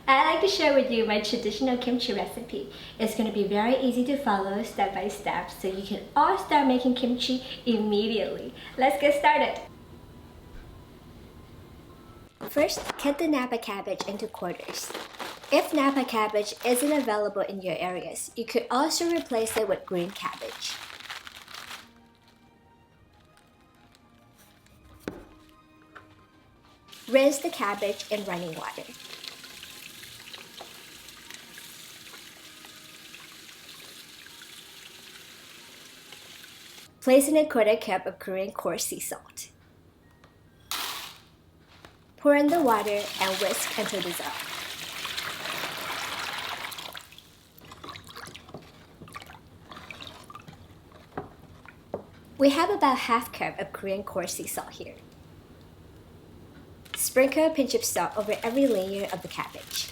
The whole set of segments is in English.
I'd like to share with you my traditional kimchi recipe. It's going to be very easy to follow step by step, so you can all start making kimchi immediately. Let's get started. First, cut the Napa cabbage into quarters. If Napa cabbage isn't available in your areas, you could also replace it with green cabbage. Rinse the cabbage in running water. Place in a quarter cup of Korean coarse sea salt. Pour in the water and whisk until dissolved. We have about half cup of Korean coarse sea salt here. Sprinkle a pinch of salt over every layer of the cabbage.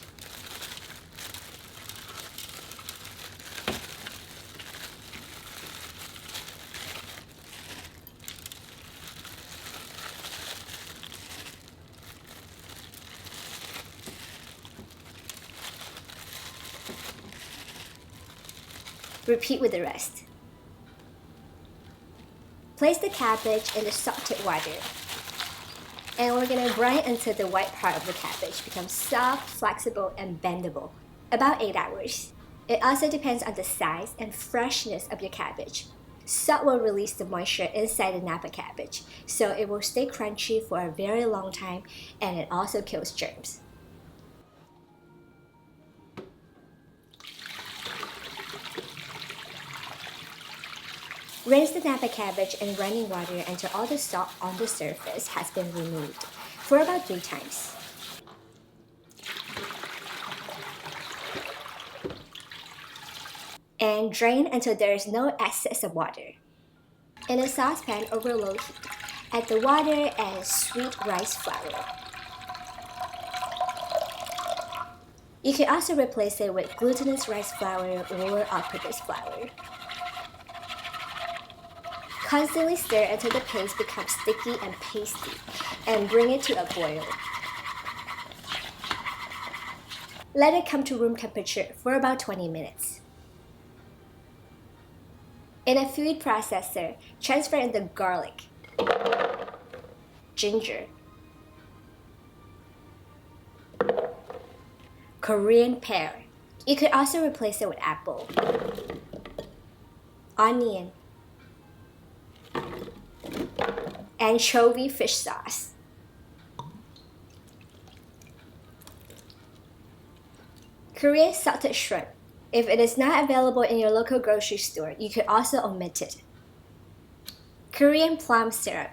Repeat with the rest. Place the cabbage in the salted water. And we're going to grind until the white part of the cabbage becomes soft, flexible, and bendable. About 8 hours. It also depends on the size and freshness of your cabbage. Salt will release the moisture inside the Napa cabbage, so it will stay crunchy for a very long time, and it also kills germs. Rinse the Napa cabbage in running water until all the salt on the surface has been removed, for about 3 times. And drain until there is no excess of water. In a saucepan over low heat, add the water and sweet rice flour. You can also replace it with glutinous rice flour or all-purpose flour. Constantly stir until the paste becomes sticky and pasty, and bring it to a boil. Let it come to room temperature for about 20 minutes. In a food processor, transfer in the garlic, ginger, Korean pear. You could also replace it with apple, onion, anchovy fish sauce. Korean salted shrimp. If it is not available in your local grocery store, you could also omit it. Korean plum syrup.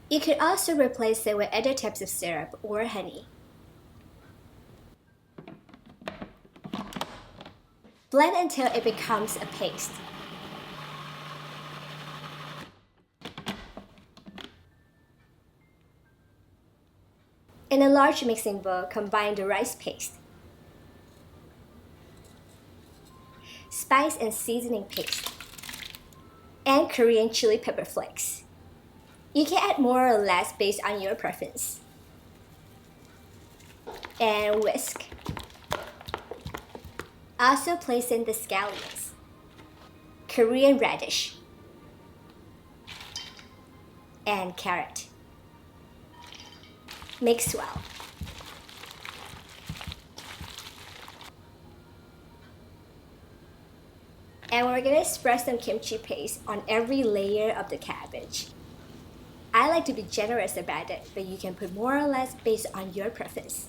You could also replace it with other types of syrup or honey. Blend until it becomes a paste. In a large mixing bowl, combine the rice paste, spice and seasoning paste, and Korean chili pepper flakes. You can add more or less based on your preference. And whisk. Also place in the scallions, Korean radish, and carrot. Mix well. And we're going to spread some kimchi paste on every layer of the cabbage. I like to be generous about it, but you can put more or less based on your preference.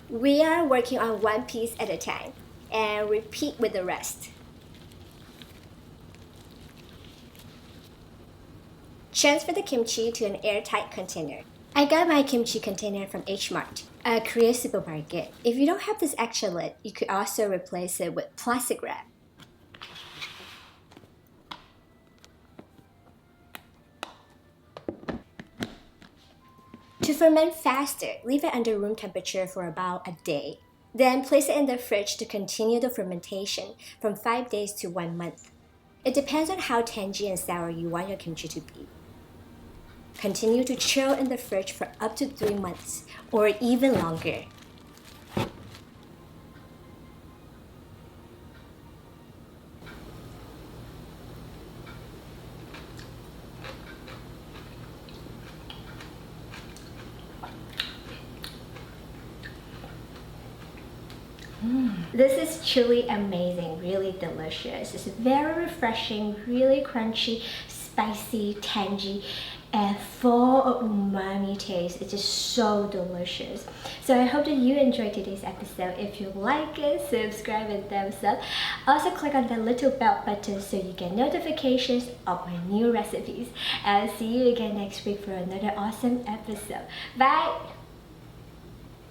We are working on one piece at a time, and repeat with the rest. Transfer the kimchi to an airtight container. I got my kimchi container from H Mart, a Korean supermarket. If you don't have this extra lid, you could also replace it with plastic wrap. To ferment faster, leave it under room temperature for about a day. Then place it in the fridge to continue the fermentation from 5 days to 1 month. It depends on how tangy and sour you want your kimchi to be. Continue to chill in the fridge for up to 3 months or even longer. This is truly amazing, really delicious. It's very refreshing, really crunchy, spicy, tangy, and full of umami taste. It's just so delicious. So I hope that you enjoyed today's episode. If you like it, subscribe and thumbs up. Also click on the little bell button so you get notifications of my new recipes. I'll see you again next week for another awesome episode. Bye!